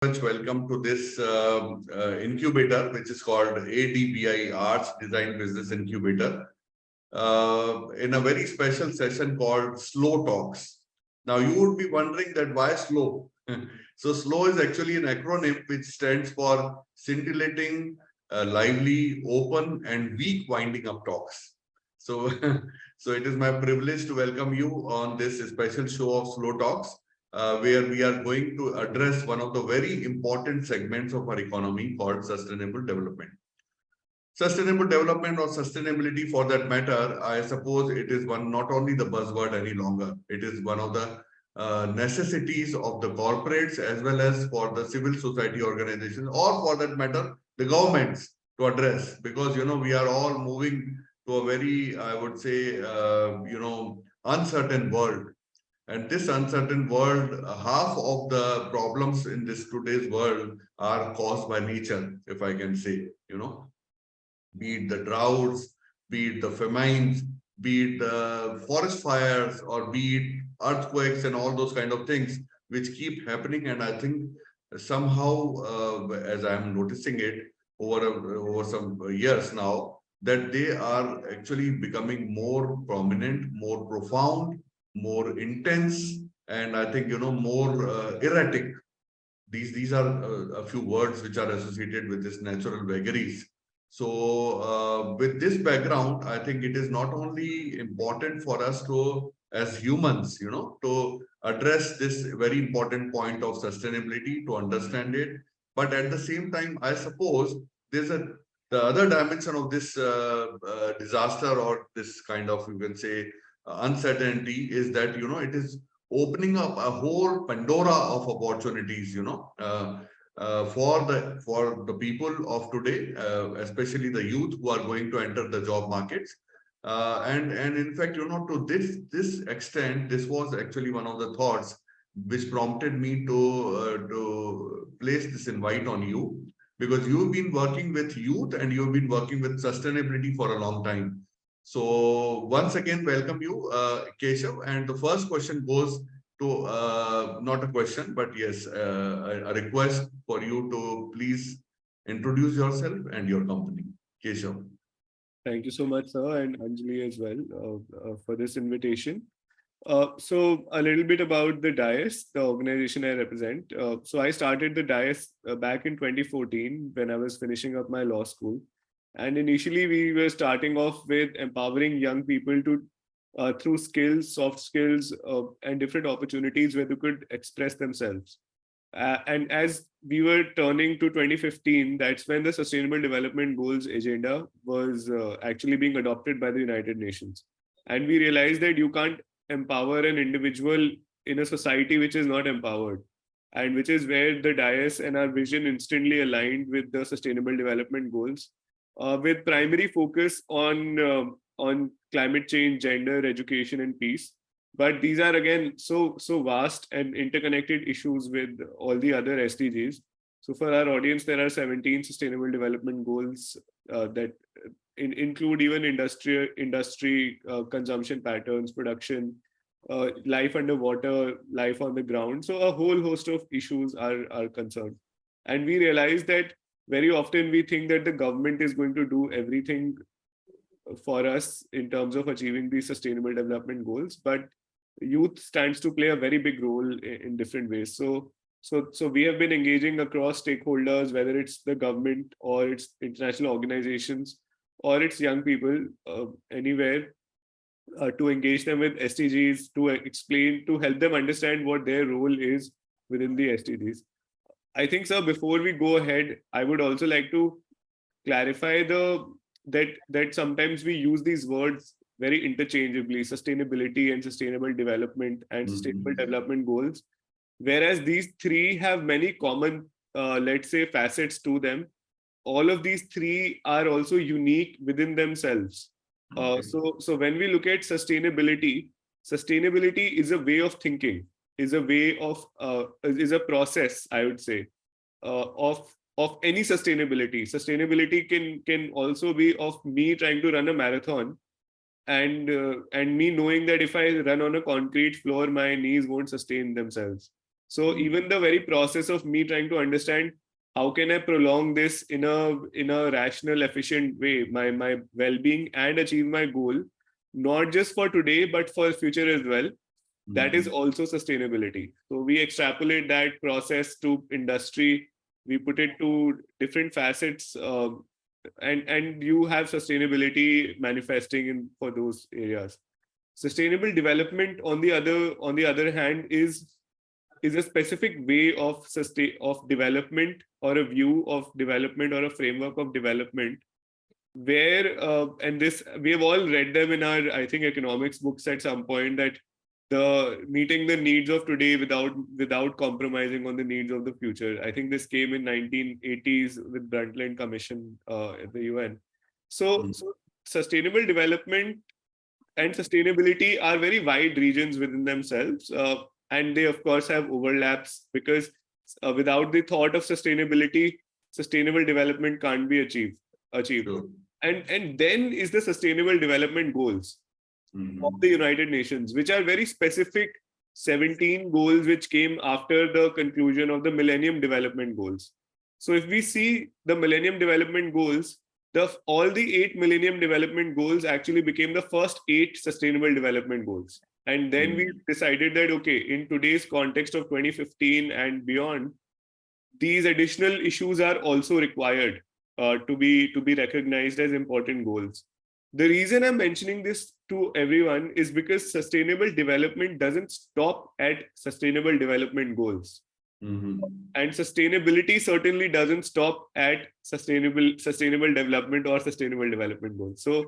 Much welcome to this incubator, which is called ADBI Arts Design Business Incubator, in a very special session called Slow Talks. Now, you would be wondering that why slow? So, slow is actually an acronym which stands for scintillating, lively, open, and weak winding up talks. So, so it is my privilege to welcome you on this special show of Slow Talks, where we are going to address one of the very important segments of our economy called sustainable development. Sustainable development or sustainability for that matter, I suppose it is one not only the buzzword any longer, it is one of the necessities of the corporates as well as for the civil society organizations or for that matter, the governments to address because, we are all moving to a very, I would say, uncertain world. And this uncertain world, half of the problems in this today's world are caused by nature, if I can say, be it the droughts, be it the famines, be it the forest fires, or be it earthquakes and all those kind of things which keep happening. And I think somehow, as I'm noticing it over some years now, that they are actually becoming more prominent, more profound, more intense, and I think more erratic. These are a few words which are associated with this natural vagaries. So with this background, I think it is not only important for us to, as humans, to address this very important point of sustainability, to understand it, but at the same time, I suppose there's the other dimension of this disaster or this kind of, you can say, uncertainty is that, it is opening up a whole Pandora of opportunities, for the people of today, especially the youth who are going to enter the job markets. And in fact, to this extent, this was actually one of the thoughts which prompted me to place this invite on you, because you've been working with youth and you've been working with sustainability for a long time. So once again, welcome you, Keshav. And the first question goes to, not a question, but yes, a request for you to please introduce yourself and your company. Keshav. Thank you so much, sir, and Anjali as well for this invitation. So a little bit about the DIAS, the organization I represent. So I started the DIAS back in 2014 when I was finishing up my law school. And initially we were starting off with empowering young people to through skills, soft skills, and different opportunities where they could express themselves. And as we were turning to 2015, that's when the Sustainable Development Goals agenda was actually being adopted by the United Nations. And we realized that you can't empower an individual in a society which is not empowered, and which is where the DIAS and our vision instantly aligned with the Sustainable Development Goals, with primary focus on climate change, gender, education, and peace. But these are again so vast and interconnected issues with all the other SDGs. So for our audience, there are 17 Sustainable Development Goals that include even industry consumption patterns, production, life underwater, life on the ground. So a whole host of issues are concerned. And we realize that very often we think that the government is going to do everything for us in terms of achieving these Sustainable Development Goals, but youth stands to play a very big role in different ways. So we have been engaging across stakeholders, whether it's the government or it's international organizations or it's young people anywhere, to engage them with SDGs, to explain, to help them understand what their role is within the SDGs. I think, sir, before we go ahead, I would also like to clarify that sometimes we use these words very interchangeably: sustainability and sustainable development and sustainable development goals. Whereas these three have many common, let's say, facets to them. All of these three are also unique within themselves. So when we look at sustainability is a way of thinking, is a way of, is a process, I would say, of any sustainability. Sustainability can also be of me trying to run a marathon and me knowing that if I run on a concrete floor, my knees won't sustain themselves. So even the very process of me trying to understand how can I prolong this in a rational, efficient way, my well-being, and achieve my goal, not just for today but for future as well. That is also sustainability. So we extrapolate that process to industry. We put it to different facets, and you have sustainability manifesting in for those areas. Sustainable development, on the other hand, is a specific way of development, or a view of development, or a framework of development, where and this we have all read them in our, I think, economics books at some point, that the meeting the needs of today without compromising on the needs of the future. I think this came in 1980s with Brundtland Commission at the UN. So sustainable development and sustainability are very wide regions within themselves, and they of course have overlaps, because without the thought of sustainability, sustainable development can't be achieved. Sure. And then is the sustainable development goals of the United Nations, which are very specific 17 goals which came after the conclusion of the Millennium Development Goals. So if we see the Millennium Development Goals, all the 8 Millennium Development Goals actually became the first 8 Sustainable Development Goals. And then we decided that, okay, in today's context of 2015 and beyond, these additional issues are also required to be recognized as important goals. The reason I'm mentioning this to everyone is because sustainable development doesn't stop at sustainable development goals. And sustainability certainly doesn't stop at sustainable development or sustainable development goals. So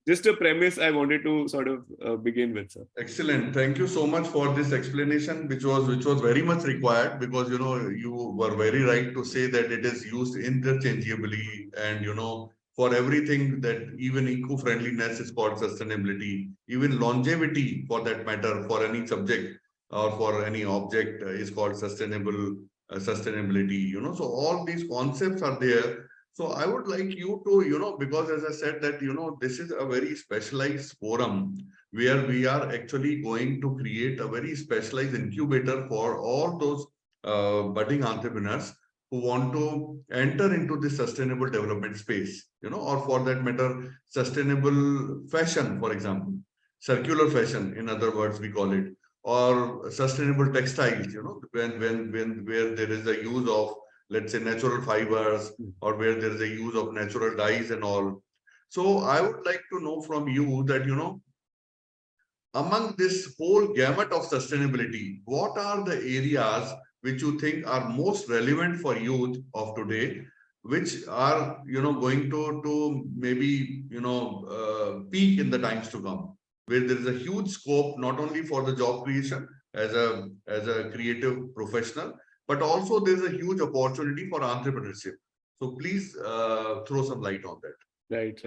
just a premise I wanted to sort of begin with, sir. Excellent. Thank you so much for this explanation, which was very much required, because you were very right to say that it is used interchangeably, and for everything, that even eco-friendliness is called sustainability, even longevity for that matter, for any subject or for any object is called sustainability. So all these concepts are there. So I would like you to, because as I said that, this is a very specialized forum where we are actually going to create a very specialized incubator for all those budding entrepreneurs who want to enter into the sustainable development space, or for that matter, sustainable fashion, for example, circular fashion, in other words, we call it, or sustainable textiles, when where there is a use of, let's say, natural fibers, or where there is a use of natural dyes and all. So I would like to know from you that, among this whole gamut of sustainability, what are the areas which you think are most relevant for youth of today, which are going to maybe peak in the times to come, where there is a huge scope not only for the job creation as a creative professional, but also there's a huge opportunity for entrepreneurship. So please throw some light on that. Right.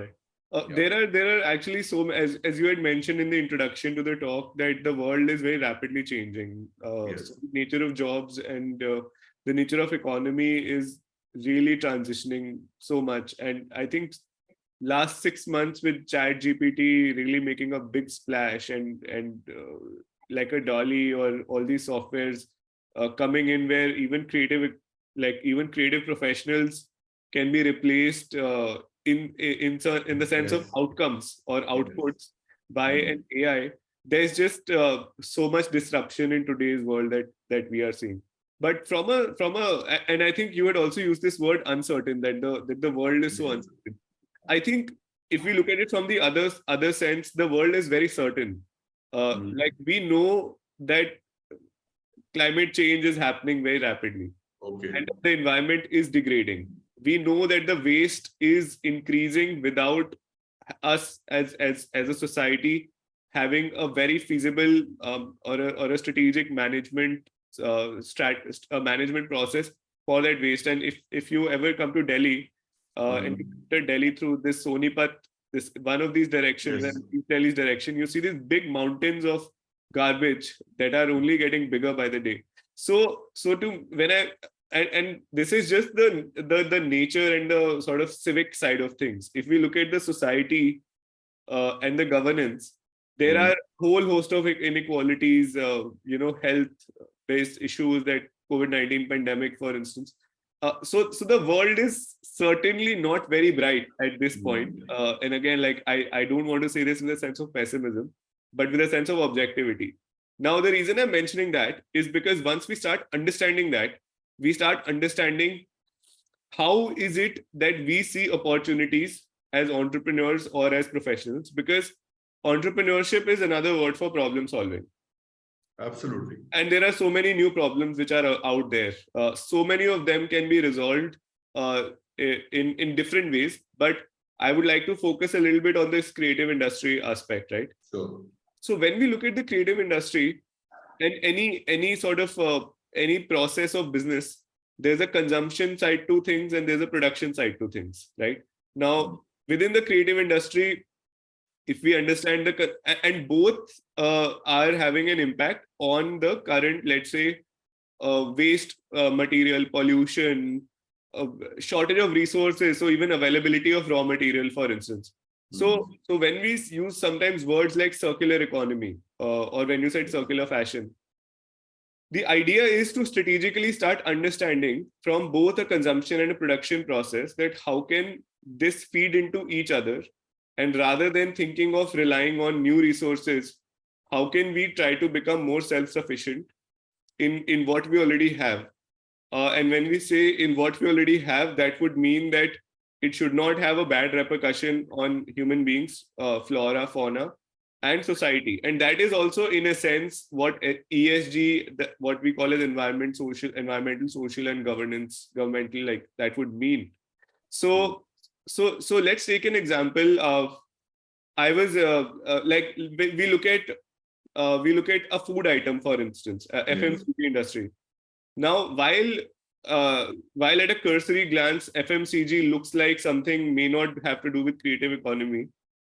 There are actually as you had mentioned in the introduction to the talk, that the world is very rapidly changing. Yes. So the nature of jobs and the nature of economy is really transitioning so much. And I think last 6 months with ChatGPT really making a big splash, and like a Dolly or all these softwares coming in, where even creative professionals can be replaced in the sense of outcomes or outputs by an AI. There's just so much disruption in today's world that we are seeing. But from a and I think you had also used this word uncertain, that the world is so uncertain. I think if we look at it from the other sense, the world is very certain. Like, we know that climate change is happening very rapidly, and the environment is degrading. We know that the waste is increasing without us as a society having a very feasible or a strategic management management process for that waste. And if you ever come to Delhi and you enter Delhi through this Sonipat, this one of these directions, and East Delhi's direction, you see these big mountains of garbage that are only getting bigger by the day. So and this is just the nature and the sort of civic side of things. If we look at the society and the governance, there are a whole host of inequalities, health, based issues, that COVID-19 pandemic, for instance. So the world is certainly not very bright at this point. And again, like I don't want to say this in the sense of pessimism, but with a sense of objectivity. Now, the reason I'm mentioning that is because once we start understanding that, we start understanding how is it that we see opportunities as entrepreneurs or as professionals, because entrepreneurship is another word for problem solving. Absolutely. And there are so many new problems which are out there. So many of them can be resolved in different ways. But I would like to focus a little bit on this creative industry aspect, right? Sure. So when we look at the creative industry and any sort of any process of business, there's a consumption side to things and there's a production side to things, right? Now, within the creative industry, if we understand and both are having an impact on the current, let's say, waste material, pollution, shortage of resources, so even availability of raw material, for instance. So when we use sometimes words like circular economy, or when you said circular fashion, the idea is to strategically start understanding from both a consumption and a production process that how can this feed into each other. And rather than thinking of relying on new resources, how can we try to become more self-sufficient in what we already have? And when we say in what we already have, that would mean that it should not have a bad repercussion on human beings, flora, fauna, and society. And that is also, in a sense, what ESG, what we call as environmental, social, and governmental, like that would mean. So let's take an example of, I was like we look at a food item, for instance, FMCG industry. Now, while at a cursory glance, FMCG looks like something may not have to do with creative economy,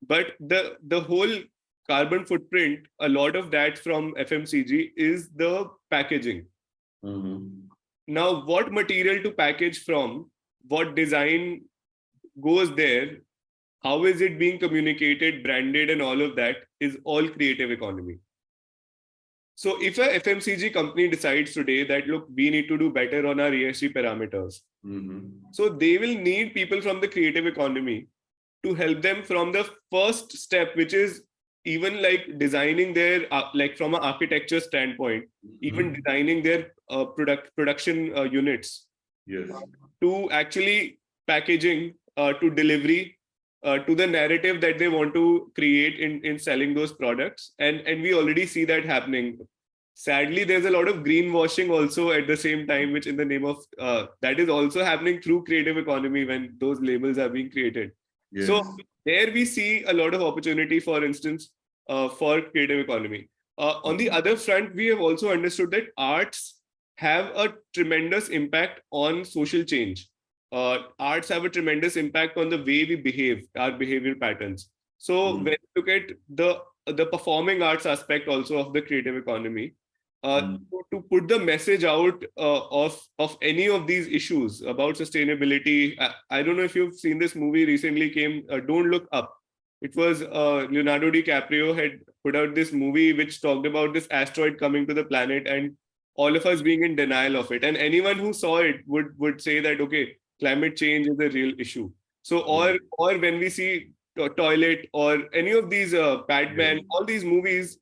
but the whole carbon footprint, a lot of that from FMCG is the packaging. Now, what material to package from, what design goes there, how is it being communicated, branded, and all of that is all creative economy. So if a FMCG company decides today that, look, we need to do better on our ESG parameters, so they will need people from the creative economy to help them from the first step, which is even like designing their, like from an architecture standpoint, even designing their production units, to actually packaging, to delivery, to the narrative that they want to create in selling those products. And we already see that happening. Sadly, there's a lot of greenwashing also at the same time, which in the name of that is also happening through creative economy when those labels are being created. Yes. So there we see a lot of opportunity, for instance, for creative economy. On the other front, we have also understood that arts have a tremendous impact on social change. Arts have a tremendous impact on the way we behave, our behavior patterns. So when you look at the performing arts aspect also of the creative economy, to put the message out of any of these issues about sustainability. I don't know if you've seen this movie recently came, Don't Look Up. It was Leonardo DiCaprio had put out this movie which talked about this asteroid coming to the planet and all of us being in denial of it. And anyone who saw it would say that, okay, climate change is a real issue. So, or when we see Toilet or any of these Batman, all these movies,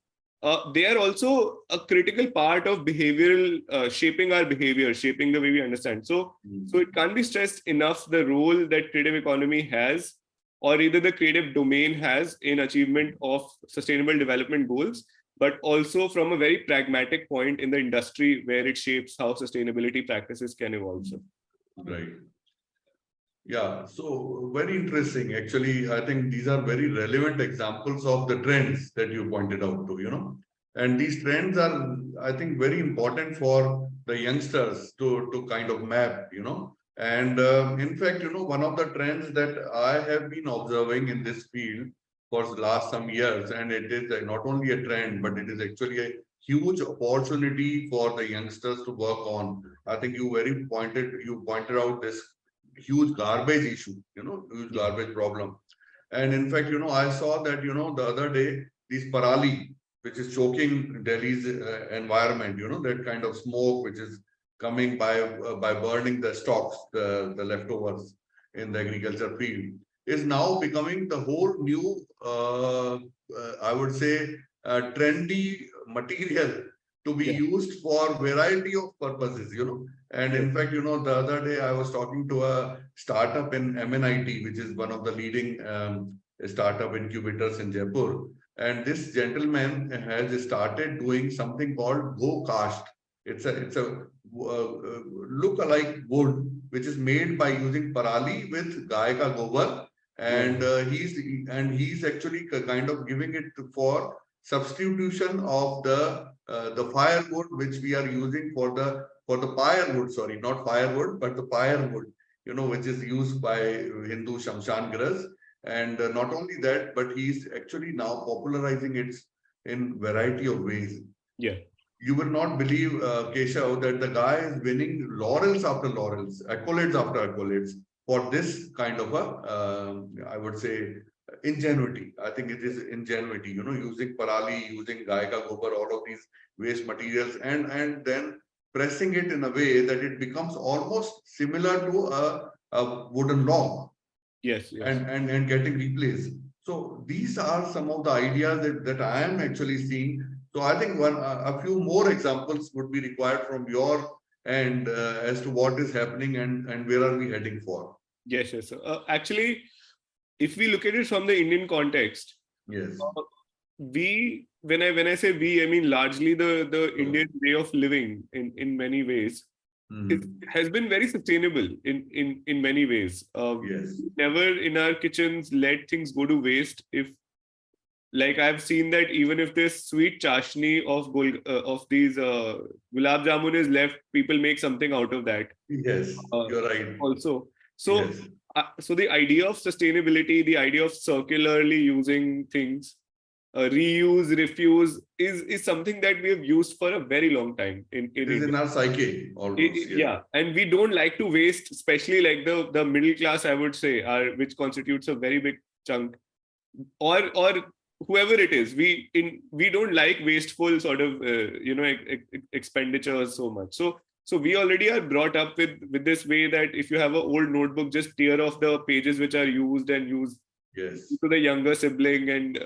they are also a critical part of behavioral, shaping our behavior, shaping the way we understand. So it can't be stressed enough the role that creative economy has, or either the creative domain has in achievement of sustainable development goals, but also from a very pragmatic point in the industry where it shapes how sustainability practices can evolve. Right. Yeah, so very interesting. Actually, I think these are very relevant examples of the trends that you pointed out to, and these trends are, I think, very important for the youngsters to kind of map. And in fact, one of the trends that I have been observing in this field for the last some years, and it is not only a trend, but it is actually a huge opportunity for the youngsters to work on. I think you pointed out this huge garbage issue, huge garbage problem. And in fact, I saw that, the other day, these parali, which is choking Delhi's environment, that kind of smoke which is coming by burning the stocks, the leftovers in the agriculture field, is now becoming the whole new, I would say, trendy material to be Yeah. used for variety of purposes. And Yeah. in fact, the other day I was talking to a startup in MNIT, which is one of the leading startup incubators in Jaipur. And this gentleman has started doing something called Go Cast. It's a look-alike wood which is made by using parali with gai ka gobar, and Wow. he's actually kind of giving it for substitution of the firewood which we are using for the firewood. Sorry, not firewood, but the firewood. Which is used by Hindu Shamshan Gras. And not only that, but he's actually now popularizing it in variety of ways. Yeah. You will not believe, Keshav, that the guy is winning laurels after laurels, accolades after accolades for this kind of I would say, ingenuity. I think it is ingenuity, using parali, using gai ka gobar, all of these waste materials, and then pressing it in a way that it becomes almost similar to a wooden log, Yes. Yes. and getting replaced. So these are some of the ideas that I am actually seeing. So I think a few more examples would be required from your end, as to what is happening and where are we heading for. Yes. Yes. So, actually, if we look at it from the Indian context, Yes. we when I say we, I mean largely the Indian way of living in many ways. It has been very sustainable in many ways. Yes. Never in our kitchens let things go to waste. If like I've seen that even if this sweet chashni of these gulab jamun is left, people make something out of that. Yes. Uh, You're right. Also, so Yes. so the idea of sustainability, the idea of circularly using things, reuse, refuse is something that we have used for a very long time in It is India. in our psyche almost. Yes. Yeah, and we don't like to waste, especially like the middle class, I would say, which constitutes a very big chunk, or whoever it is. We don't like wasteful sort of expenditures so much. So we already are brought up with this way that if you have an old notebook, just tear off the pages which are used and use Yes. to the younger sibling, and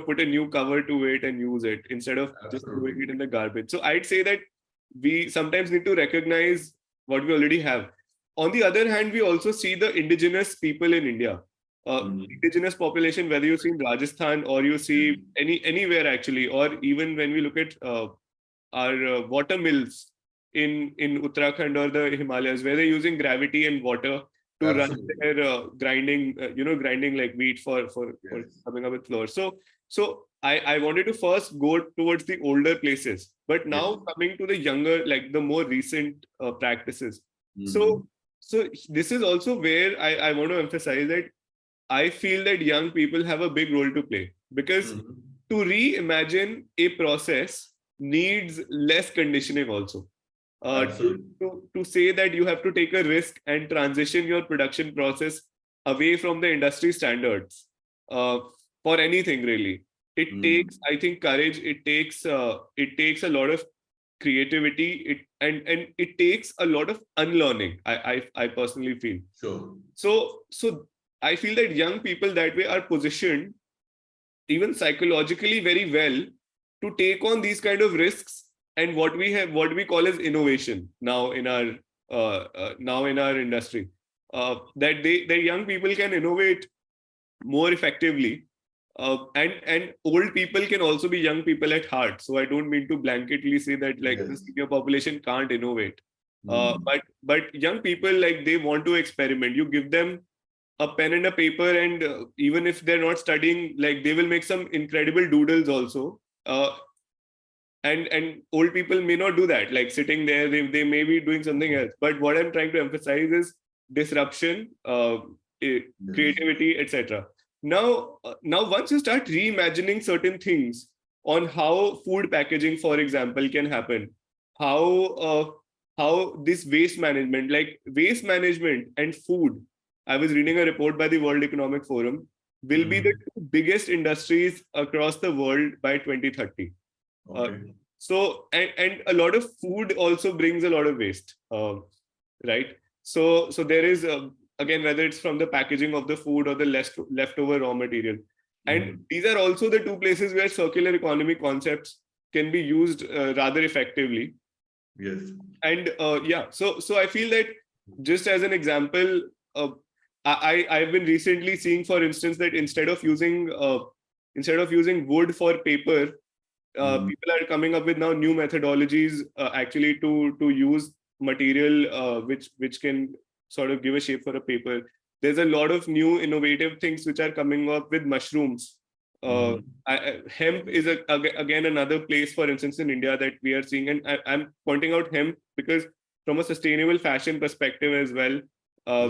put a new cover to it and use it instead of just throwing Absolutely. it in the garbage. So I'd say that we sometimes need to recognize what we already have. On the other hand, we also see the indigenous people in India, indigenous population, whether you see in Rajasthan or you see anywhere actually, or even when we look at our water mills in Uttarakhand or the Himalayas, where they're using gravity and water to run Absolutely. their grinding like wheat for Yes. coming up with flour. So I wanted to first go towards the older places, but Yes. now coming to the younger, like the more recent practices. Mhm. So this is also where I want to emphasize that I feel that young people have a big role to play, because Mhm. to reimagine a process needs less conditioning also. To, Absolutely. to say that you have to take a risk and transition your production process away from the industry standards uh, for anything really, it Mhm. takes, I think, courage. It takes a lot of creativity. And it takes a lot of unlearning. I personally feel Sure. so. I feel that young people that way are positioned even psychologically very well to take on these kind of risks, and what we call as innovation now in our industry, that the young people can innovate more effectively, and old people can also be young people at heart. So I don't mean to blanketly say that like the Yes. senior population can't innovate, Mhm. but young people, like, they want to experiment. You give them a pen and a paper, and even if they're not studying, like, they will make some incredible doodles also. And old people may not do that, like sitting there, they may be doing something else. But what I'm trying to emphasize is disruption, Yes. creativity, etc. Now once you start reimagining certain things on how food packaging, for example, can happen, how how this waste management, like waste management and food. I was reading a report by the World Economic Forum. will be the two biggest industries across the world by 2030. Uh, Okay. and a lot of food also brings a lot of waste, right? So there is, again, whether it's from the packaging of the food or the leftover raw material. And these are also the two places where circular economy concepts can be used rather effectively. Yes. And so I feel that, just as an example, I've been recently seeing, for instance, that instead of using wood for paper, people are coming up with now new methodologies, actually, to use material, which can sort of give a shape for a paper. There's a lot of new innovative things which are coming up with mushrooms. uh, Hemp is again another place, for instance, in India, that we are seeing, and I'm pointing out hemp because from a sustainable fashion perspective as well,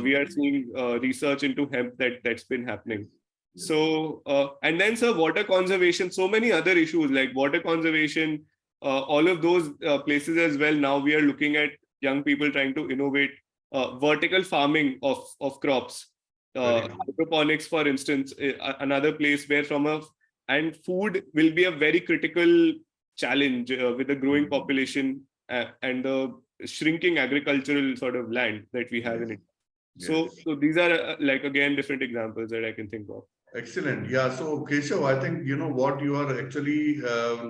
we are seeing research into hemp that's been happening. Yes. So, and then, sir, water conservation, so many other issues like water conservation, all of those places as well. Now we are looking at young people trying to innovate vertical farming of crops, Very true. hydroponics, for instance, another place where and food will be a very critical challenge with the growing population and the shrinking agricultural sort of land that we have Yes. in it. So, Yes. so these are like, again, different examples that I can think of. Excellent. Yeah. So, Keshav, I think you know what you are actually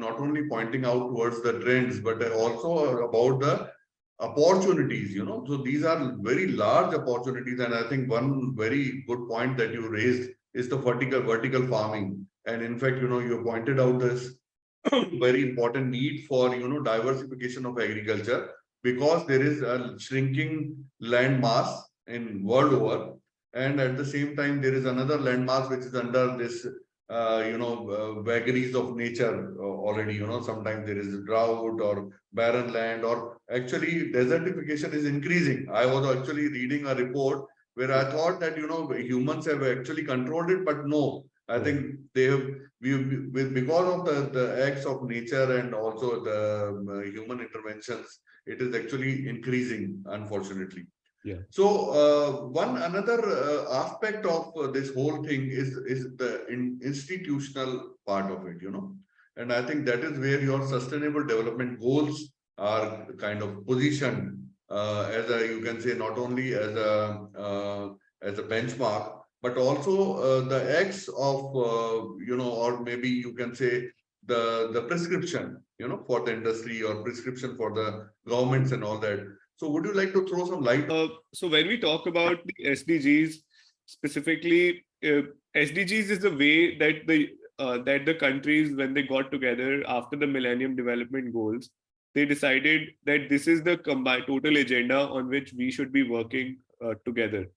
not only pointing out towards the trends, but also about the opportunities. So these are very large opportunities, and I think one very good point that you raised is the vertical farming. And in fact, you pointed out this very important need for diversification of agriculture, because there is a shrinking land mass in world over, and at the same time there is another land mass which is under this vagaries of nature already. Sometimes there is drought or barren land, or actually desertification is increasing. I was actually reading a report where I thought that humans have actually controlled it, but no, I think they have, because of the acts of nature and also the human interventions, it is actually increasing, unfortunately. Yeah. So one another aspect of this whole thing is the institutional part of it, and I think that is where your sustainable development goals are kind of positioned as a, you can say, not only as a benchmark, but also the acts of or maybe you can say the prescription, for the industry, or prescription for the governments and all that. So would you like to throw some light? So when we talk about the SDGs specifically, SDGs is the way that the countries, when they got together after the Millennium Development Goals, they decided that this is the combined total agenda on which we should be working together.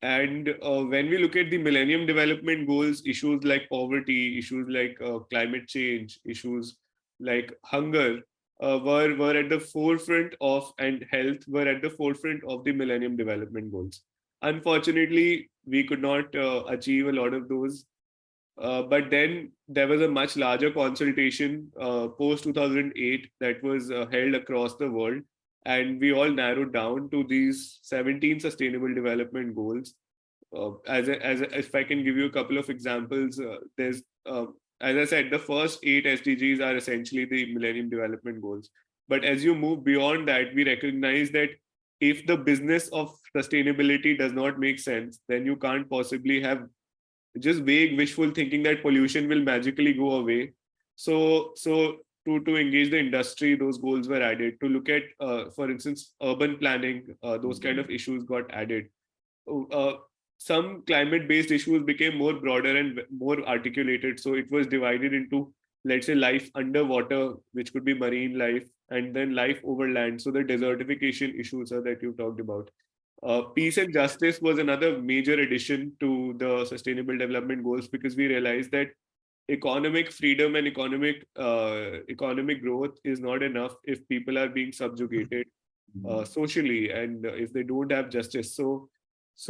And when we look at the Millennium Development Goals, issues like poverty, issues like climate change, issues like hunger, were at the forefront of, and health were at the forefront of the Millennium Development Goals. Unfortunately, we could not achieve a lot of those. But then there was a much larger consultation post 2008 that was held across the world, and we all narrowed down to these 17 Sustainable Development Goals. If I can give you a couple of examples, there's as I said, the first 8 SDGs are essentially the Millennium Development Goals. But as you move beyond that, we recognize that if the business of sustainability does not make sense, then you can't possibly have just vague wishful thinking that pollution will magically go away. So to engage the industry, those goals were added. To look at, for instance, urban planning, those kind of issues got added. Uh, some climate-based issues became more broader and more articulated. So it was divided into, let's say, life underwater, which could be marine life, and then life over land. So the desertification issues that you talked about. Peace and justice was another major addition to the Sustainable Development Goals, because we realized that economic freedom and economic growth is not enough if people are being subjugated socially, and if they don't have justice. So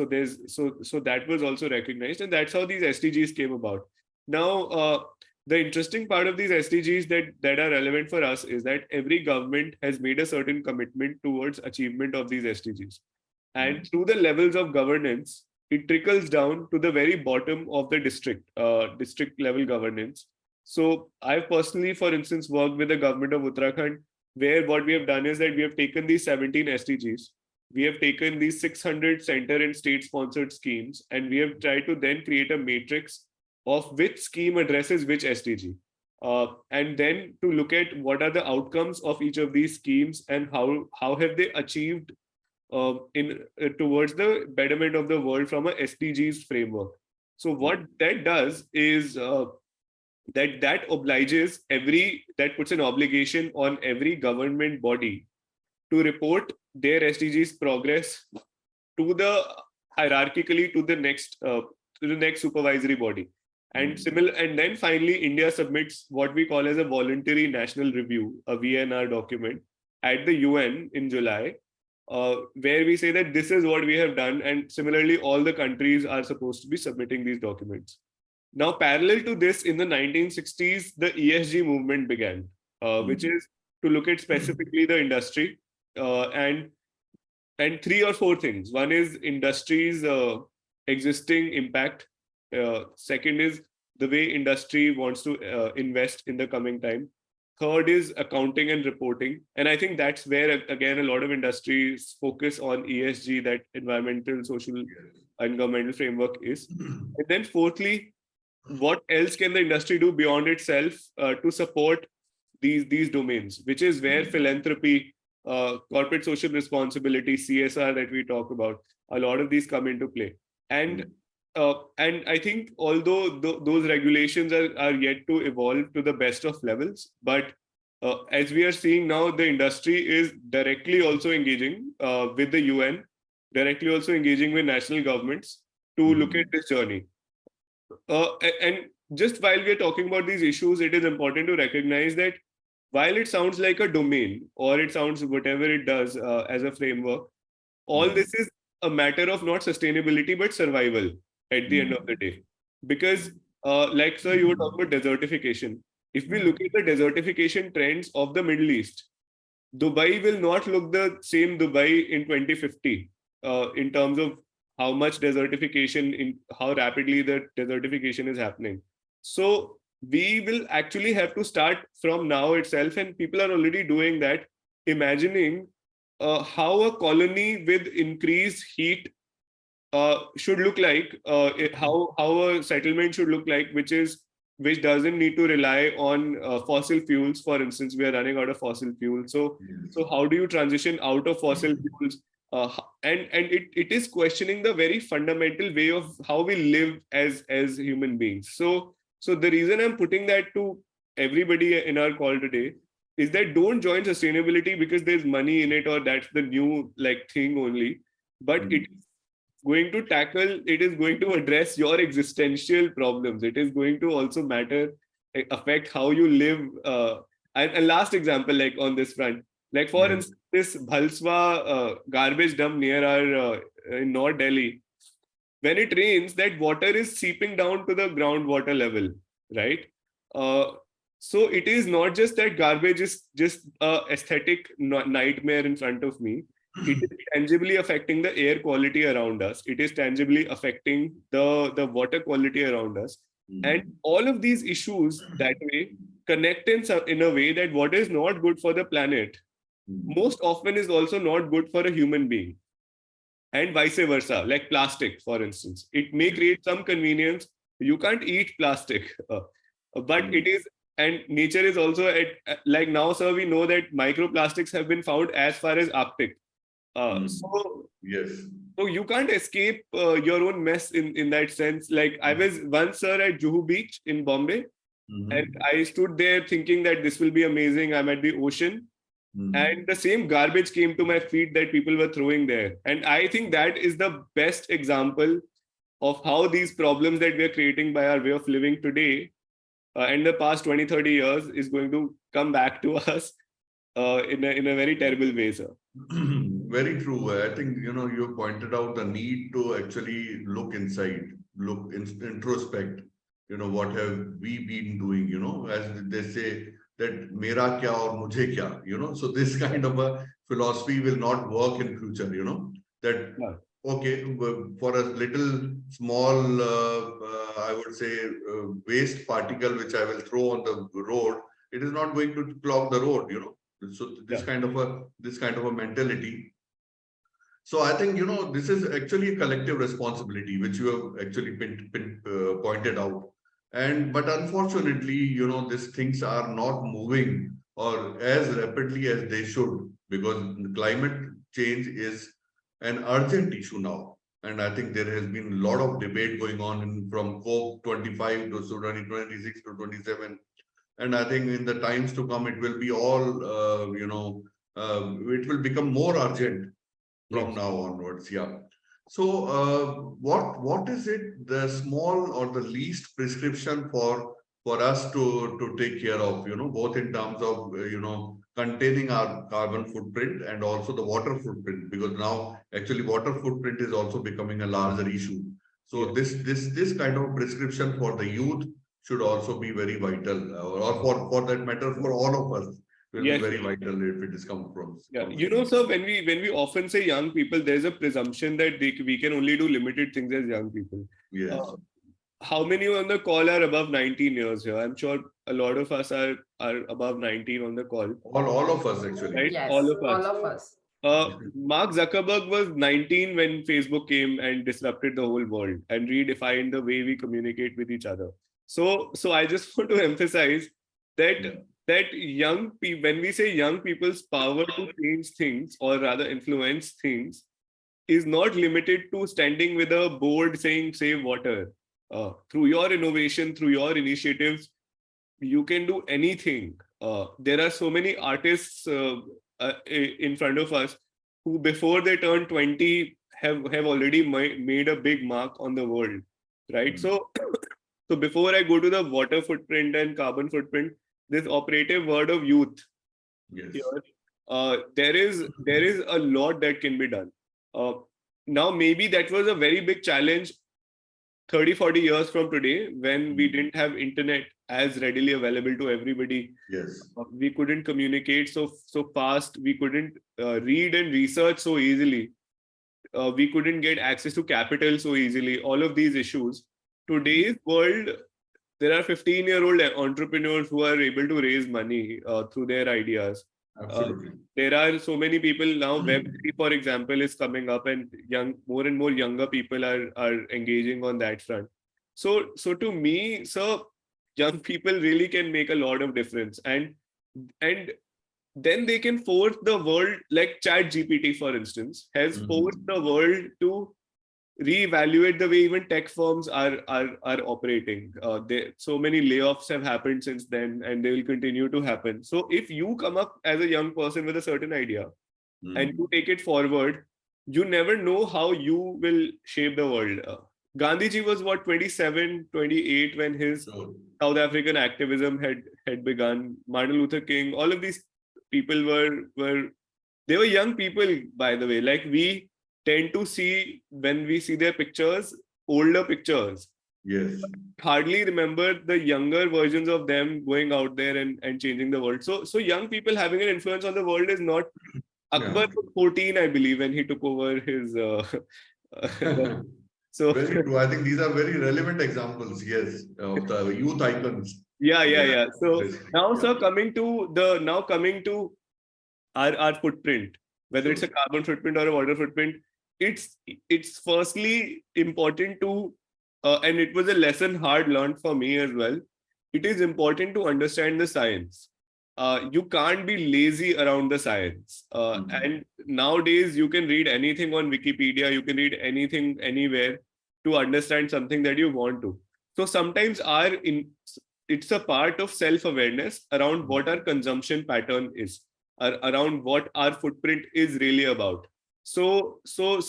that was also recognized, and that's how these SDGs came about. Now, the interesting part of these SDGs that are relevant for us is that every government has made a certain commitment towards achievement of these SDGs. And through the levels of governance, it trickles down to the very bottom of the district level governance. So I've personally, for instance, worked with the government of Uttarakhand, where what we have done is that we have taken these 17 SDGs, we have taken these 600 center and state sponsored schemes, and we have tried to then create a matrix of which scheme addresses which SDG. And then to look at what are the outcomes of each of these schemes and how have they achieved in towards the betterment of the world from a SDGs framework. So what that does is that obliges that puts an obligation on every government body to report their SDGs progress to the hierarchically to the next supervisory body. And and then finally India submits what we call as a voluntary national review, a VNR document, at the UN in July, where we say that this is what we have done, and similarly all the countries are supposed to be submitting these documents. Now, parallel to this, in the 1960s, the ESG movement began, which is to look at specifically the industry, and three or four things. One is industry's existing impact. Second is the way industry wants to invest in the coming time. Third is accounting and reporting. And I think that's where, again, a lot of industries focus on ESG, that environmental, social, and governmental framework is. And then fourthly, what else can the industry do beyond itself to support these domains, which is where philanthropy, corporate social responsibility, CSR that we talk about, a lot of these come into play. And I think although those regulations are yet to evolve to the best of levels, but as we are seeing now, the industry is directly also engaging with the UN, directly also engaging with national governments to look at this journey. And just while we're talking about these issues, it is important to recognize that while it sounds like a domain, or it sounds whatever it does as a framework, all this is a matter of not sustainability, but survival at the end of the day. Because like, sir, you were talking about desertification. If we look at the desertification trends of the Middle East, Dubai will not look the same Dubai in 2050 in terms of how much desertification, how rapidly the desertification is happening. So we will actually have to start from now itself, and people are already doing that, imagining how a colony with increased heat should look like, how a settlement should look like, which doesn't need to rely on fossil fuels. For instance, we are running out of fossil fuels. So how do you transition out of fossil fuels? And it is questioning the very fundamental way of how we live as human beings. So the reason I'm putting that to everybody in our call today is that don't join sustainability because there's money in it, or that's the new thing only, but it is going to address your existential problems. It is going to also affect how you live. And last example, on this front, for instance, this Bhalswa garbage dump near our in North Delhi, when it rains, that water is seeping down to the groundwater level, right? So it is not just that garbage is just a aesthetic nightmare in front of me. It is tangibly affecting the air quality around us. It is tangibly affecting the water quality around us. And all of these issues that way connect in a way that what is not good for the planet most often is also not good for a human being, and vice versa. Like plastic, for instance, it may create some convenience. You can't eat plastic, but it is, and nature is also like now, sir, we know that microplastics have been found as far as Arctic. So you can't escape your own mess in that sense. Like I was once, sir, at Juhu Beach in Bombay, and I stood there thinking that this will be amazing. I'm at the ocean, and the same garbage came to my feet that people were throwing there. And I think that is the best example of how these problems that we are creating by our way of living today in the past 20, 30 years is going to come back to us in a very terrible way, sir. Very true. I think, you pointed out the need to actually look inside, introspect, what have we been doing, as they say, that mera kya aur mujhe kya, so this kind of a philosophy will not work in future, that okay, for a little small, I would say, waste particle which I will throw on the road, it is not going to clog the road, you know. So Yeah. this kind of a mentality. So I think, you know, this is actually a collective responsibility, which you have actually pointed out. And but unfortunately, you know, these things are not moving or as rapidly as they should, because climate change is an urgent issue now. And I think there has been a lot of debate going on from COP 25 to 2026 to 27. And I think in the times to come, it will be all, it will become more urgent from Yes. now onwards. Yeah. So, what is it the small or the least prescription for us to take care of? You know, both in terms of containing our carbon footprint and also the water footprint, because now actually water footprint is also becoming a larger issue. So Yes. this kind of prescription for the youth should also be very vital, or for that matter for all of us will be Yes. very Yes. vital if it is Yeah, comes you from know, this. sir, when we often say young people, there's a presumption that we can only do limited things as young people. Yes. Uh, how many on the call are above 19 years here? I'm sure a lot of us are above 19 on the call, All of us actually. right? All Yes, of all us. of us. Mark Zuckerberg was 19 when Facebook came and disrupted the whole world and redefined the way we communicate with each other. So I just want to emphasize that young people, when we say young people's power to change things or rather influence things, is not limited to standing with a board saying save water. Through your innovation, through your initiatives, you can do anything. There are so many artists in front of us who, before they turn 20, have already made a big mark on the world, right? Mm. So before I go to the water footprint and carbon footprint, this operative word of youth Yes. here, there is a lot that can be done. Uh, Now, maybe that was a very big challenge 30-40 years from today, when we Mm. didn't have internet as readily available to everybody. Yes. We couldn't communicate so fast, we couldn't read and research so easily, we couldn't get access to capital so easily, all of these issues. Today's world, there are 15-year-old entrepreneurs who are able to raise money through their ideas. Uh, Absolutely. there are so many people now. Web3, for example, is coming up, and more and more younger people are engaging on that front. So to me, so young people really can make a lot of difference, and then they can force the world, like Chat GPT, for instance, has forced Mhm. the world to reevaluate the way even tech firms are operating. So many layoffs have happened since then, and they will continue to happen. So if you come up as a young person with a certain idea and you Mm. take it forward, you never know how you will shape the world. Gandhiji was what, 27, 28 when his Sure. South African activism had begun. Martin Luther King, all of these people were they were young people, by the way. Like, we tend to see, when we see their pictures, older pictures, Yes. hardly remember the younger versions of them going out there and changing the world. So young people having an influence on the world is not. Yeah. Akbar was 14, I believe, when he took over his. So Very true. I think these are very relevant examples, yes, of the youth icons. Yes. yeah. So Especially. now, Yeah. sir, coming to our footprint, whether it's Sure. a carbon footprint or a water footprint, it's firstly important to, and it was a lesson hard learned for me as well. It is important to understand the science. You can't be lazy around the science. Mhm. And nowadays, you can read anything on Wikipedia, you can read anything anywhere to understand something that you want to. So sometimes it's a part of self-awareness around what our consumption pattern is, around what our footprint is really about. So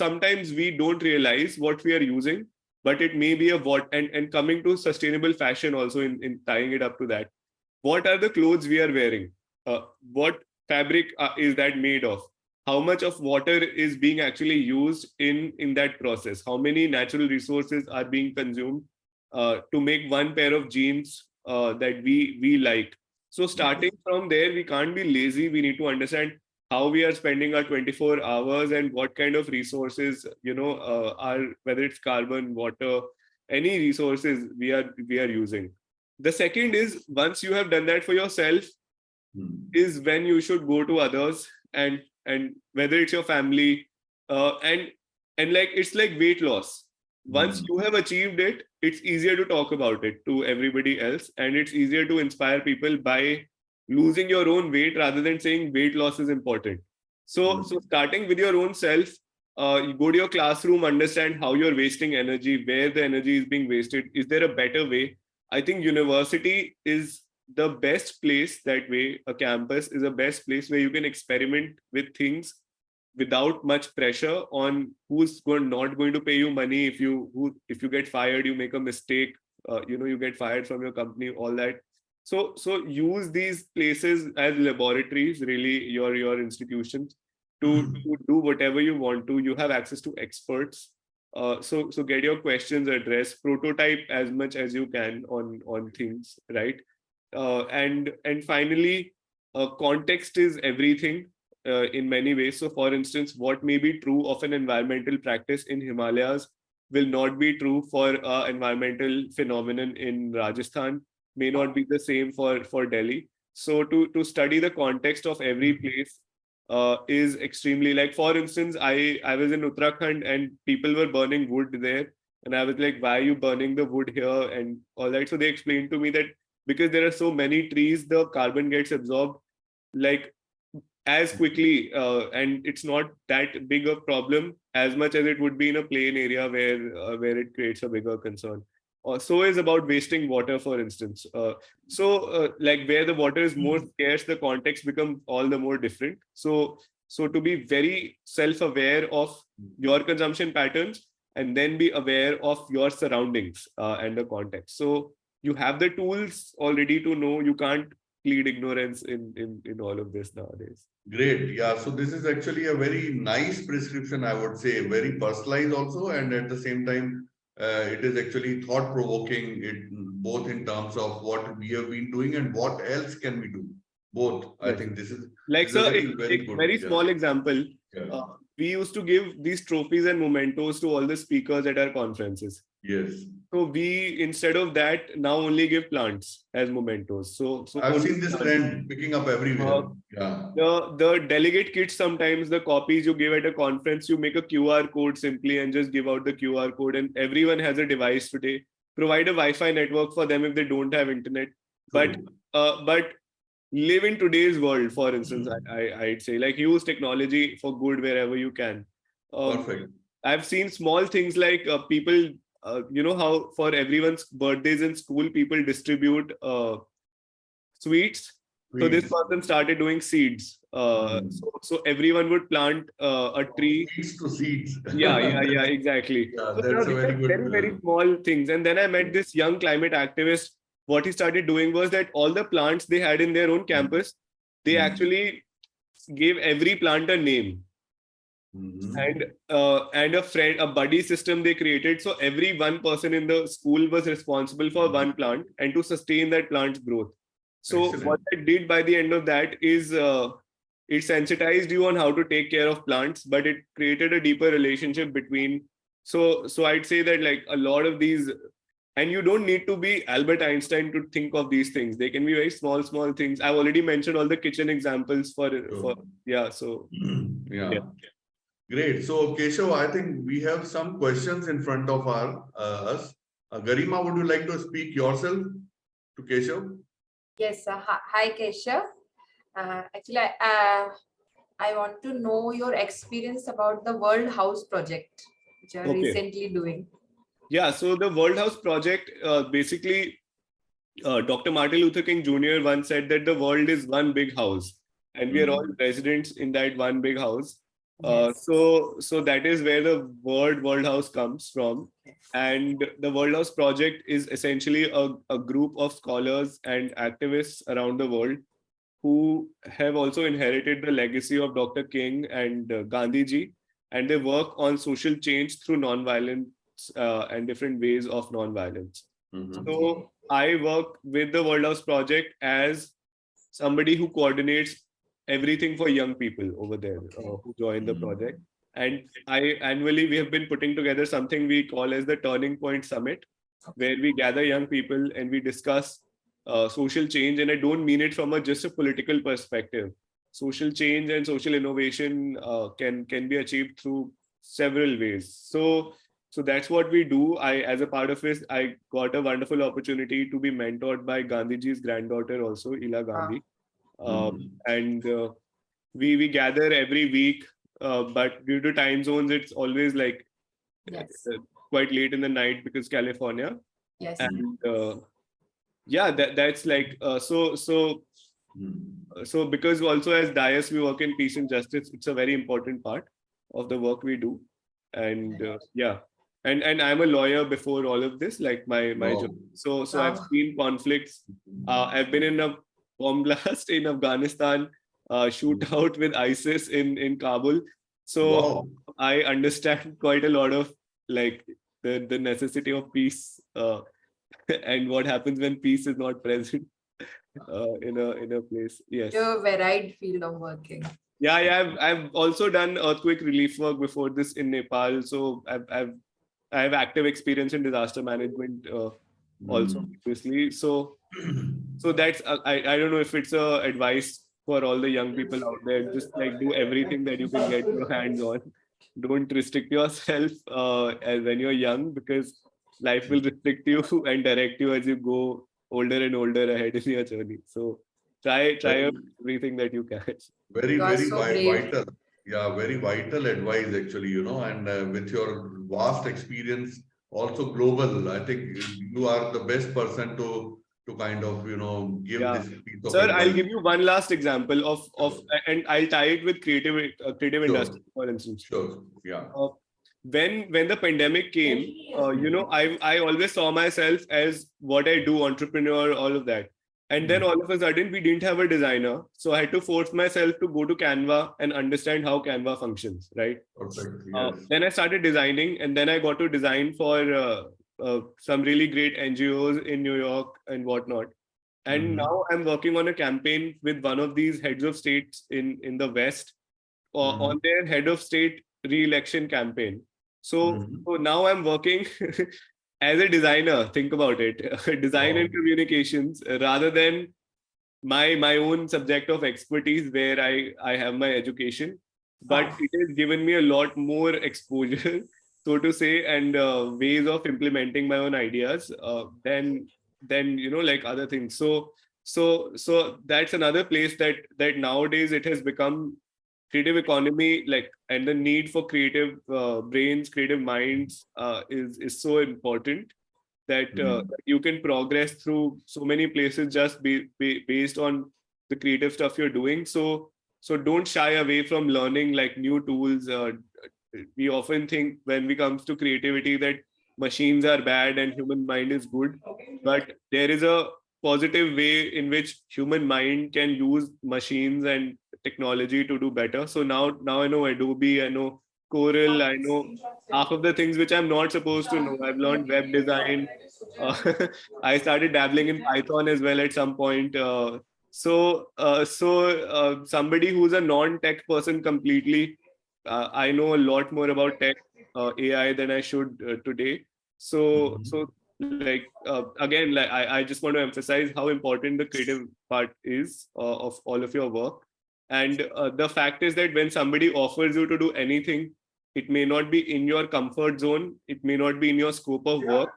sometimes we don't realize what we are using, but it may be a what. And coming to sustainable fashion also, in tying it up to that, what are the clothes we are wearing? What fabric is that made of? How much of water is being actually used in that process? How many natural resources are being consumed to make one pair of jeans that we like? So Yes. starting from there, we can't be lazy. We need to understand how we are spending our 24 hours and what kind of resources, are, whether it's carbon, water, any resources we are using. The second is, once you have done that for yourself, is when you should go to others, and whether it's your family, and like, it's like weight loss. Once you have achieved it, it's easier to talk about it to everybody else, and it's easier to inspire people by losing your own weight rather than saying weight loss is important. So starting with your own self, you go to your classroom, understand how you're wasting energy, where the energy is being wasted, is there a better way? I think university is the best place. That way, a campus is a best place where you can experiment with things without much pressure on not going to pay you money. If you get fired, you make a mistake, you get fired from your company, all that. So use these places as laboratories, really, your institutions, to do whatever you want to. You have access to experts. So get your questions addressed, prototype as much as you can on things, right? And finally, context is everything, in many ways. So, for instance, what may be true of an environmental practice in Himalayas will not be true for environmental phenomenon in Rajasthan, may not be the same for Delhi. So, to study the context of every place is extremely, like, for instance, I was in Uttarakhand and people were burning wood there. And I was like, why are you burning the wood here and all that? So they explained to me that because there are so many trees, the carbon gets absorbed like as quickly, and it's not that big a problem as much as it would be in a plain area where it creates a bigger concern. So is about wasting water, for instance. Like, where the water is more scarce, the context becomes all the more different. So to be very self-aware of your consumption patterns, and then be aware of your surroundings and the context. So you have the tools already to know. You can't plead ignorance in all of this nowadays. Great. Yeah. So this is actually a very nice prescription, I would say, very personalized also, and at the same time, it is actually thought provoking. It both in terms of what we have been doing and what else can we do. Both. I Yes. think this is Like, this is a sir, very a good. very Yeah. small example. Yeah. We used to give these trophies and mementos to all the speakers at our conferences. Yes. So we, instead of that, now only give plants as mementos. So I've only seen this plants. trend picking up everywhere. Yeah. The delegate kits, sometimes the copies you give at a conference, you make a QR code simply and just give out the QR code, and everyone has a device today. Provide a Wi-Fi network for them if they don't have internet. But True. but live in today's world, for instance. I'd say, like, use technology for good wherever you can. Perfect. I've seen small things like people, how for everyone's birthdays in school, people distribute sweets. So this Sweets. person started doing seeds. So everyone would plant a tree. Seeds to seeds. Yeah, exactly. Yeah, So there are that's a these, very like, good. very, very small things. And then I met this young climate activist. What he started doing was that all the plants they had in their own campus, they actually gave every plant a name. And a buddy system they created. So every one person in the school was responsible for one plant and to sustain that plant's growth. So Excellent. what I did by the end of that is, it sensitized you on how to take care of plants, but it created a deeper relationship between. So I'd say that, like, a lot of these, and you don't need to be Albert Einstein to think of these things. They can be very small things. I've already mentioned all the kitchen examples for yeah. So yeah. Great. So, Keshav, I think we have some questions in front of us. Garima, would you like to speak yourself to Keshav? Yes. Hi, Keshav. Actually, I want to know your experience about the World House project, which you are recently doing. Yeah. So the World House project, basically, Dr. Martin Luther King Jr. once said that the world is one big house, and we are all residents in that one big house. So that is where the word World House comes from. And the World House project is essentially a group of scholars and activists around the world who have also inherited the legacy of Dr. King and Gandhi ji, and they work on social change through nonviolence and different ways of nonviolence. So I work with the World House project as somebody who coordinates everything for young people over there who join the project. And annually we have been putting together something we call as the Turning Point Summit, where we gather young people and we discuss social change. And I don't mean it from just a political perspective. Social change and social innovation can be achieved through several ways. So that's what we do. As a part of it, I got a wonderful opportunity to be mentored by Gandhiji's granddaughter also, Ila Gandhi. And we gather every week, but due to time zones, it's always like quite late in the night because California. Yes. And yeah, that's like so because also as Dias we work in peace and justice, it's a very important part of the work we do. And yeah, and I'm a lawyer before all of this, like my job. So I've seen conflicts. I've been in a bomb blast in Afghanistan, shootout with ISIS in Kabul. So I understand quite a lot of like the necessity of peace and what happens when peace is not present in a place. Yes. A varied field of working. Yeah. I've also done earthquake relief work before this in Nepal. So I have active experience in disaster management also previously. So that's I don't know if it's a advice for all the young people out there. Just like do everything that you can get your hands on. Don't restrict yourself as when you're young, because life will restrict you and direct you as you go older and older ahead in your journey. So try everything that you can. Very vital. Yeah, very vital advice actually, and with your vast experience, also global, I think you are the best person to kind of, give this piece of Sir, advice. I'll give you one last example of and I'll tie it with creative industry, for instance. Sure. Yeah. When the pandemic came, I always saw myself as what I do, entrepreneur, all of that. And then all of a sudden we didn't have a designer. So I had to force myself to go to Canva and understand how Canva functions, right? Perfect. Yes. Then I started designing, and then I got to design for some really great NGOs in New York and whatnot. And now I'm working on a campaign with one of these heads of states in the West on their head of state re-election campaign. So now I'm working as a designer. Think about it, design and communications, rather than my own subject of expertise where I have my education. But it has given me a lot more exposure, so to say, and ways of implementing my own ideas than like other things. So that's another place that nowadays it has become creative economy, like, and the need for creative brains, creative minds is so important that you can progress through so many places just based on the creative stuff you're doing. So don't shy away from learning like new tools. We often think when it comes to creativity that machines are bad and human mind is good, but there is a positive way in which human mind can use machines and technology to do better. So now I know Adobe, I know Corel, I know half of the things which I'm not supposed to know. I've learned web design. I started dabbling in Python as well at some point. Somebody who's a non-tech person completely, I know a lot more about tech, AI than I should today. So like again, like I just want to emphasize how important the creative part is of all of your work. And the fact is that when somebody offers you to do anything, it may not be in your comfort zone, it may not be in your scope of work,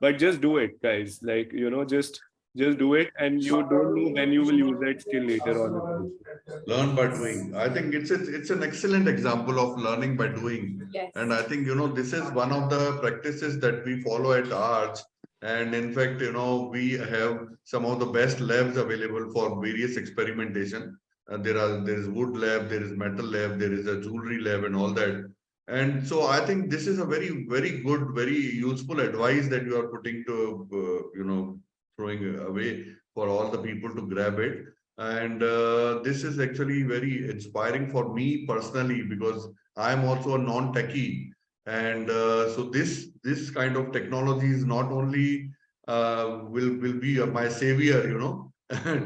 but just do it, guys. Like, just do it, and you don't know when you will use that skill later on. Learn by doing. I think it's an excellent example of learning by doing. Yes. And I think, this is one of the practices that we follow at Arch. And in fact, we have some of the best labs available for various experimentation. There is wood lab, there is metal lab, there is a jewelry lab and all that. And so I think this is a very, very good, very useful advice that you are putting to, throwing away for all the people to grab it. And this is actually very inspiring for me personally, because I'm also a non-techie. And so this kind of technology is not only will be my savior,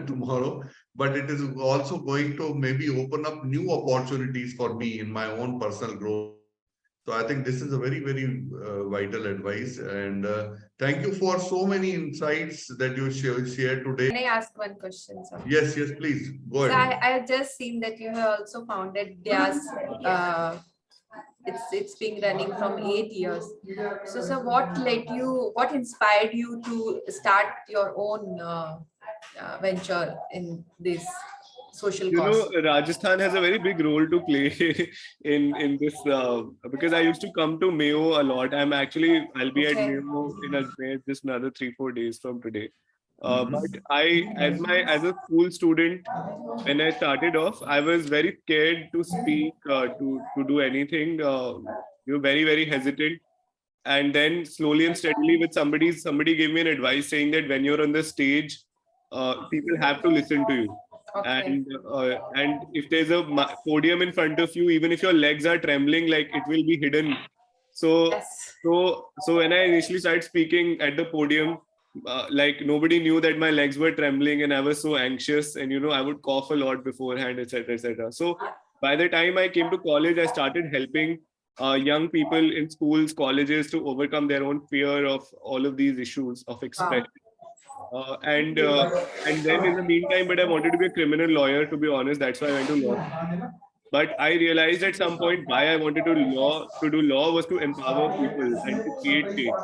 tomorrow, but it is also going to maybe open up new opportunities for me in my own personal growth. So I think this is a very, very vital advice. And thank you for so many insights that you shared today. Can I ask one question, sir? Yes, yes, please go So ahead. I have just seen that you have also founded DIAS. It's been running from 8 years. So what inspired you to start your own venture in this social You know, cause? Rajasthan has a very big role to play in this because I used to come to Mayo a lot. I'll be at Okay. Mayo in just another 3-4 days from today. But Mhm. as a school student, when I started off, I was very scared to speak, to do anything. You were very hesitant. And then slowly and steadily, with somebody gave me an advice saying that when you're on the stage, people have to listen to you. Okay. And if there's a podium in front of you, even if your legs are trembling, like it will be hidden. So Yes. so when I initially started speaking at the podium, like nobody knew that my legs were trembling and I was so anxious, and I would cough a lot beforehand, etc., etc. So by the time I came to college, I started helping young people in schools, colleges to overcome their own fear of all of these issues of Wow. expression. Uh, and uh, and then in the meantime, but I wanted to be a criminal lawyer. To be honest, that's why I went to law. But I realized at some point why I wanted to do law was to empower people and to create change.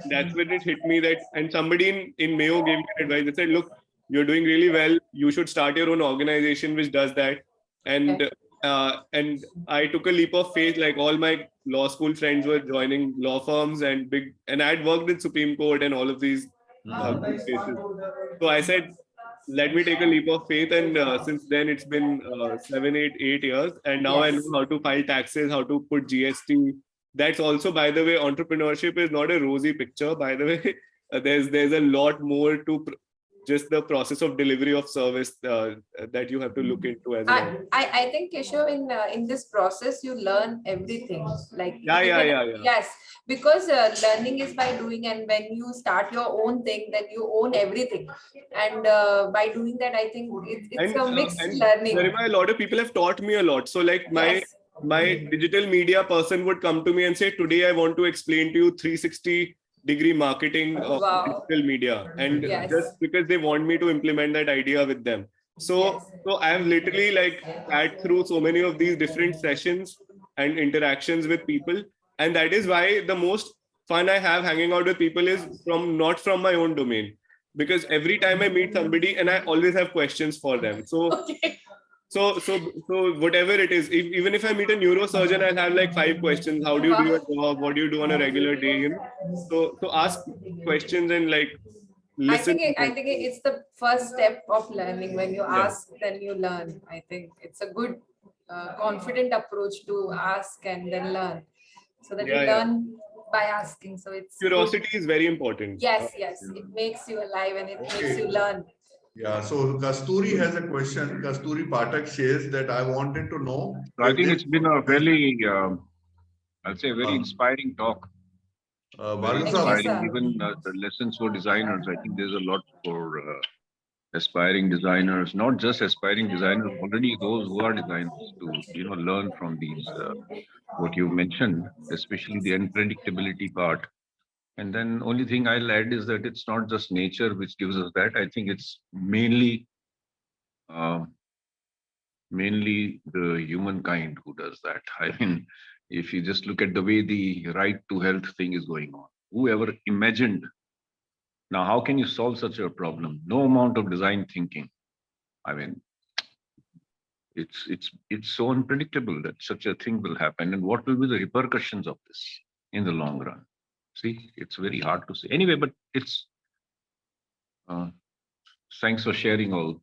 That's when it hit me that, and somebody in Mayo gave me advice. They said, look, you're doing really well. You should start your own organization which does that. Okay. And I took a leap of faith. Like all my law school friends were joining law firms and I had worked in Supreme Court and all of these good places. So I said, let me take a leap of faith. And since then, it's been 7, 8 years. And now I know Yes. how to file taxes, how to put GST. That's also, by the way, entrepreneurship is not a rosy picture. By the way, there's a lot more to just the process of delivery of service that you have to look into as an entrepreneur. I think Keshav, in this process you learn everything. Like Yeah, you yeah, can, yeah, yeah. yes, because learning is by doing, and when you start your own thing, then you own everything. And by doing that, I think it's a mixed And learning. Garima, a lot of people have taught me a lot. So like Yes. my digital media person would come to me and say, today I want to explain to you 360-degree marketing of Wow. digital media. And Yes. just because they want me to implement that idea with them. Yes. So I have literally like sat through so many of these different sessions and interactions with people. And that is why the most fun I have hanging out with people is not from my own domain, because every time I meet somebody and I always have questions for them. Okay. So whatever it is, even if I meet a neurosurgeon, I'll have like 5 questions. How do you do your Wow. job? What do you do on a regular day? So ask questions and like listen to I them. think it's the first step of learning. When you Yeah, ask, then you learn. I think it's a good, confident approach to ask and then learn, so that you yeah, yeah. learn by asking. So it's good. Curiosity is very important. Yes, yes, Yeah. it makes you alive and it makes you Okay. learn. Yeah. So Kasturi has a question. Kasturi Patak says that I wanted to know So I if think this it's been a very, I'll say, a very uh, inspiring talk. Very Bhargav Thank you, Saab, inspiring. sir. Even the lessons for designers. I think there's a lot for aspiring designers, not just aspiring designers, already those who are designers to learn from these what you mentioned, especially the unpredictability part. And then only thing I'll add is that it's not just nature which gives us that. I think it's uh, mainly the humankind who does that. I mean, if you just look at the way the right to health thing is going on, whoever imagined? Now, how can you solve such a problem? No amount of design thinking. I mean, it's so unpredictable that such a thing will happen, and what will be the repercussions of this in the long run? See, it's very hard to say. Anyway, but it's uh, thanks for sharing all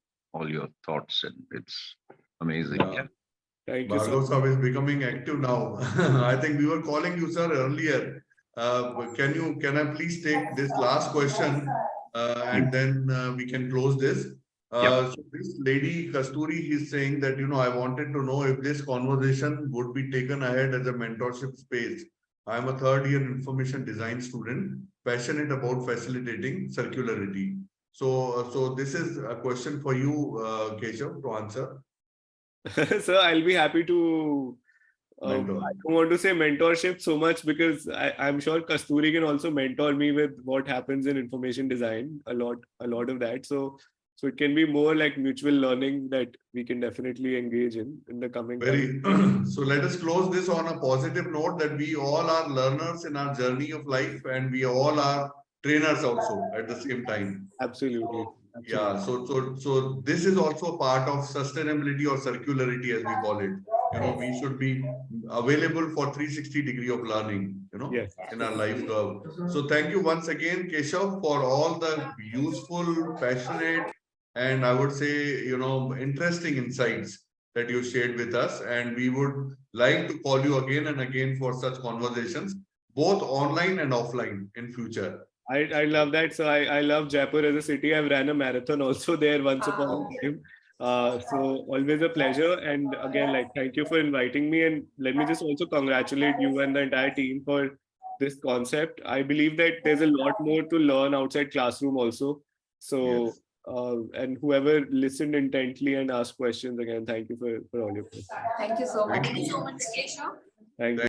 your thoughts, and it's amazing. yeah, Yeah. Thank you so Bhargav Saab is becoming active now. I think we were calling you, sir, earlier. Can I please take this last question Mm. and then we can close this? Yep. So this lady Kasturi is saying that I wanted to know if this conversation would be taken ahead as a mentorship space. I am a third year information design student, passionate about facilitating circularity. So this is a question for you, Keshav, to answer. So I'll be happy to. I Mentor. don't want to say mentorship so much because I'm sure Kasturi can also mentor me with what happens in information design, a lot of that. So it can be more like mutual learning that we can definitely engage in the coming time. Very. So let us close this on a positive note that we all are learners in our journey of life, and we all are trainers also at the same time. Absolutely. So, yeah. So this is also a part of sustainability or circularity, as we call it. We should be available for 360-degree of learning, Yes. in our life curve. So thank you once again, Keshav, for all the useful, passionate, and I would say, interesting insights that you shared with us. And we would like to call you again and again for such conversations, both online and offline in future. I love that. So I love Jaipur as a city. I've ran a marathon also there once upon a time. So always a pleasure. And again, like, thank you for inviting me. And let me just also congratulate you and the entire team for this concept. I believe that there's a lot more to learn outside classroom also. So, Yes. and whoever listened intently and asked questions, again, thank you for all your questions. Thank you so much. Thank you. Thank you.